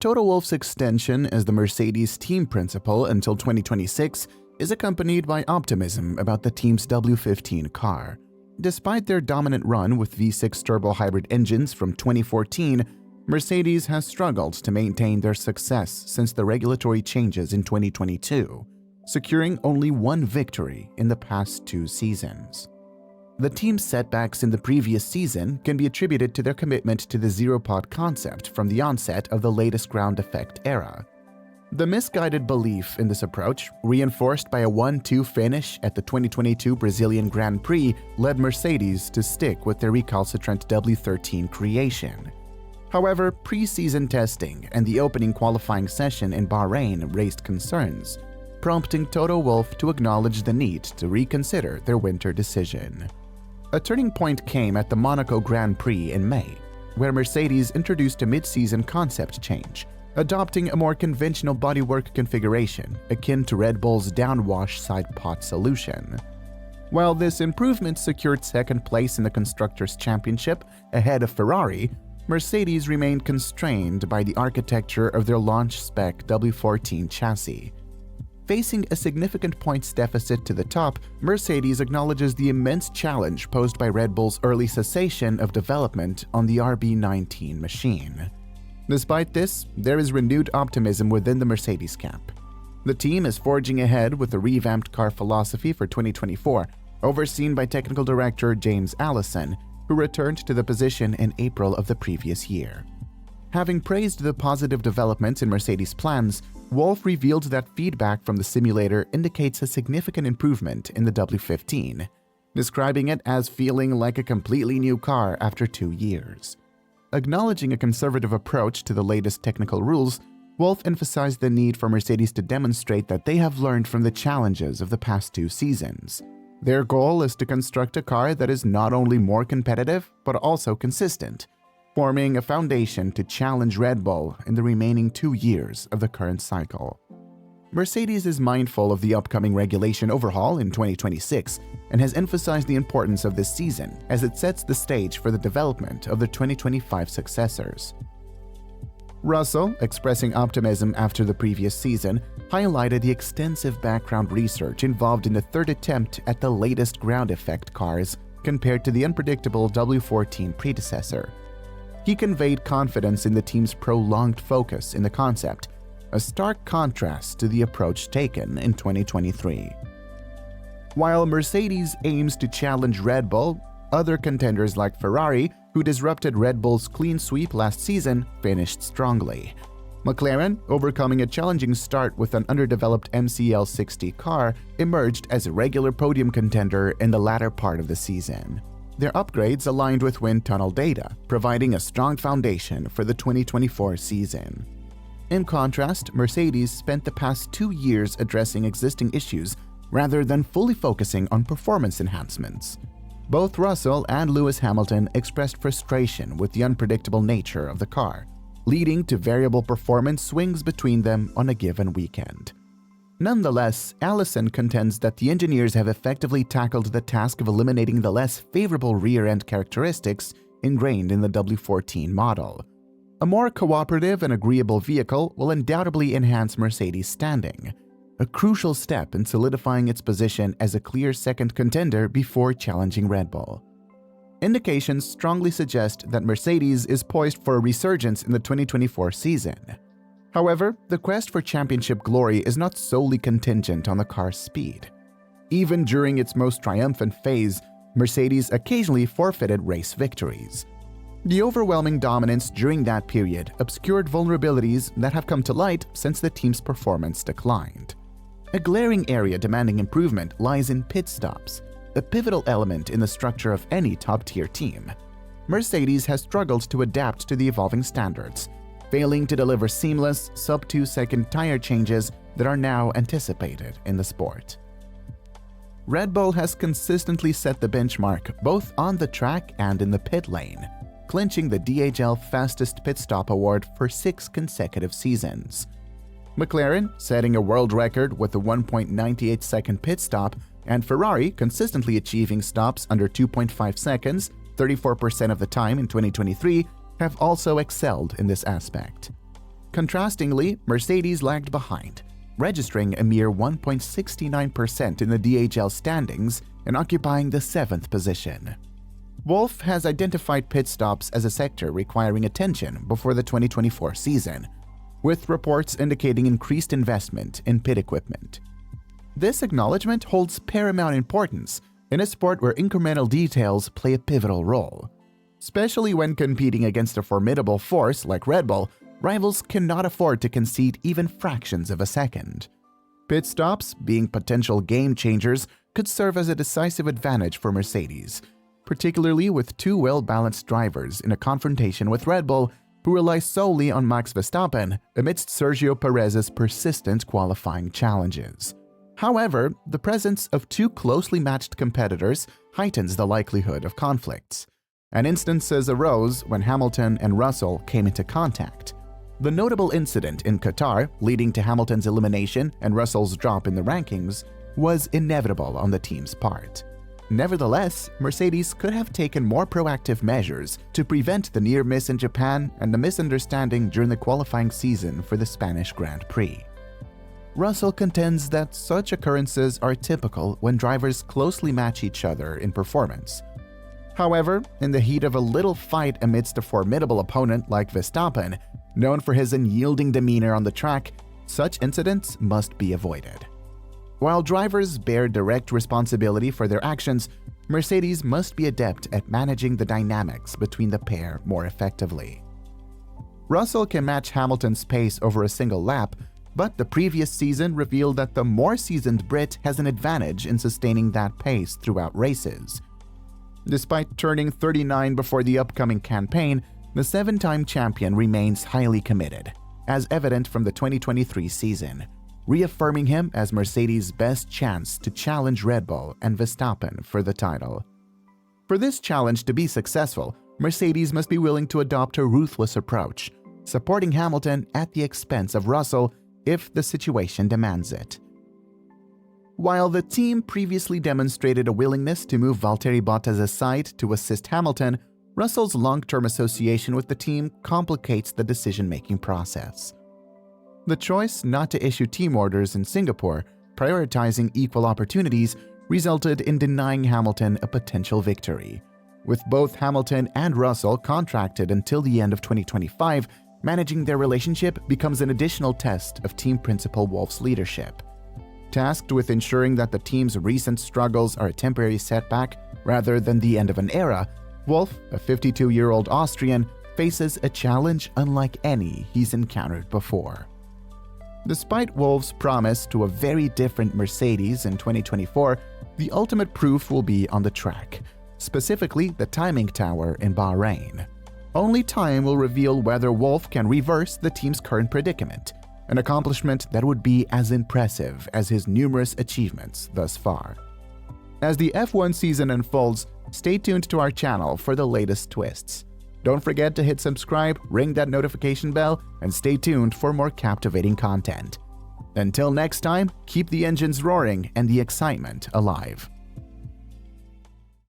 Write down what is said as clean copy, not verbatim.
Toto Wolff's extension as the Mercedes team principal until 2026 is accompanied by optimism about the team's W15 car. Despite their dominant run with V6 turbo hybrid engines from 2014, Mercedes has struggled to maintain their success since the regulatory changes in 2022, securing only one victory in the past 2 seasons. The team's setbacks in the previous season can be attributed to their commitment to the zero-pod concept from the onset of the latest ground effect era. The misguided belief in this approach, reinforced by a 1-2 finish at the 2022 Brazilian Grand Prix, led Mercedes to stick with their recalcitrant W13 creation. However, pre-season testing and the opening qualifying session in Bahrain raised concerns, prompting Toto Wolff to acknowledge the need to reconsider their winter decision. A turning point came at the Monaco Grand Prix in May, where Mercedes introduced a mid-season concept change, adopting a more conventional bodywork configuration akin to Red Bull's downwash side pot solution. While this improvement secured second place in the Constructors' Championship ahead of Ferrari, Mercedes remained constrained by the architecture of their launch-spec W14 chassis. Facing a significant points deficit to the top, Mercedes acknowledges the immense challenge posed by Red Bull's early cessation of development on the RB19 machine. Despite this, there is renewed optimism within the Mercedes camp. The team is forging ahead with a revamped car philosophy for 2024, overseen by technical director James Allison, who returned to the position in April of the previous year. Having praised the positive developments in Mercedes' plans, Wolff revealed that feedback from the simulator indicates a significant improvement in the W15, describing it as feeling like a completely new car after 2 years. Acknowledging a conservative approach to the latest technical rules, Wolff emphasized the need for Mercedes to demonstrate that they have learned from the challenges of the past 2 seasons. Their goal is to construct a car that is not only more competitive, but also consistent, forming a foundation to challenge Red Bull in the remaining 2 years of the current cycle. Mercedes is mindful of the upcoming regulation overhaul in 2026 and has emphasized the importance of this season as it sets the stage for the development of the 2025 successors. Russell, expressing optimism after the previous season, highlighted the extensive background research involved in the third attempt at the latest ground effect cars compared to the unpredictable W14 predecessor. He conveyed confidence in the team's prolonged focus in the concept, a stark contrast to the approach taken in 2023. While Mercedes aims to challenge Red Bull, other contenders like Ferrari, who disrupted Red Bull's clean sweep last season, finished strongly. Mclaren, overcoming a challenging start with an underdeveloped MCL60 car, emerged as a regular podium contender in the latter part of the season. Their upgrades aligned with wind tunnel data, providing a strong foundation for the 2024 season. In contrast, Mercedes spent the past 2 years addressing existing issues rather than fully focusing on performance enhancements. Both Russell and Lewis Hamilton expressed frustration with the unpredictable nature of the car, leading to variable performance swings between them on a given weekend. Nonetheless, Allison contends that the engineers have effectively tackled the task of eliminating the less favorable rear-end characteristics ingrained in the W14 model. A more cooperative and agreeable vehicle will undoubtedly enhance Mercedes' standing, a crucial step in solidifying its position as a clear second contender before challenging Red Bull. Indications strongly suggest that Mercedes is poised for a resurgence in the 2024 season. However, the quest for championship glory is not solely contingent on the car's speed. Even during its most triumphant phase, Mercedes occasionally forfeited race victories. The overwhelming dominance during that period obscured vulnerabilities that have come to light since the team's performance declined. A glaring area demanding improvement lies in pit stops, a pivotal element in the structure of any top-tier team. Mercedes has struggled to adapt to the evolving standards, failing to deliver seamless, sub-2-second tire changes that are now anticipated in the sport. Red Bull has consistently set the benchmark both on the track and in the pit lane, clinching the DHL Fastest Pit Stop Award for 6 consecutive seasons. Mclaren setting a world record with a 1.98-second pit stop, and Ferrari consistently achieving stops under 2.5 seconds, 34% of the time in 2023, have also excelled in this aspect. Contrastingly, Mercedes lagged behind, registering a mere 1.69% in the DHL standings and occupying the 7th position. Wolff has identified pit stops as a sector requiring attention before the 2024 season, with reports indicating increased investment in pit equipment. This acknowledgement holds paramount importance in a sport where incremental details play a pivotal role. Especially when competing against a formidable force like Red Bull, rivals cannot afford to concede even fractions of a second. Pit stops, being potential game changers, could serve as a decisive advantage for Mercedes, particularly with two well-balanced drivers in a confrontation with Red Bull who rely solely on Max Verstappen amidst Sergio Perez's persistent qualifying challenges. However, the presence of two closely matched competitors heightens the likelihood of conflicts, and instances arose when Hamilton and Russell came into contact. The notable incident in Qatar, leading to Hamilton's elimination and Russell's drop in the rankings, was inevitable on the team's part. Nevertheless, Mercedes could have taken more proactive measures to prevent the near miss in Japan and the misunderstanding during the qualifying season for the Spanish Grand Prix. Russell contends that such occurrences are typical when drivers closely match each other in performance. However, in the heat of a little fight amidst a formidable opponent like Verstappen, known for his unyielding demeanor on the track, such incidents must be avoided. While drivers bear direct responsibility for their actions, Mercedes must be adept at managing the dynamics between the pair more effectively. Russell can match Hamilton's pace over a single lap, but the previous season revealed that the more seasoned Brit has an advantage in sustaining that pace throughout races. Despite turning 39 before the upcoming campaign, the 7-time champion remains highly committed, as evident from the 2023 season, reaffirming him as Mercedes' best chance to challenge Red Bull and Verstappen for the title. For this challenge to be successful, Mercedes must be willing to adopt a ruthless approach, supporting Hamilton at the expense of Russell if the situation demands it. While the team previously demonstrated a willingness to move Valtteri Bottas aside to assist Hamilton, Russell's long-term association with the team complicates the decision-making process. The choice not to issue team orders in Singapore, prioritizing equal opportunities, resulted in denying Hamilton a potential victory. With both Hamilton and Russell contracted until the end of 2025, managing their relationship becomes an additional test of team principal Wolff's leadership. Tasked with ensuring that the team's recent struggles are a temporary setback rather than the end of an era, Wolff, a 52-year-old Austrian, faces a challenge unlike any he's encountered before. Despite Wolff's promise to a very different Mercedes in 2024, the ultimate proof will be on the track, specifically the timing tower in Bahrain. Only time will reveal whether Wolff can reverse the team's current predicament, an accomplishment that would be as impressive as his numerous achievements thus far. As the F1 season unfolds, stay tuned to our channel for the latest twists. Don't forget to hit subscribe, ring that notification bell, and stay tuned for more captivating content. Until next time, keep the engines roaring and the excitement alive.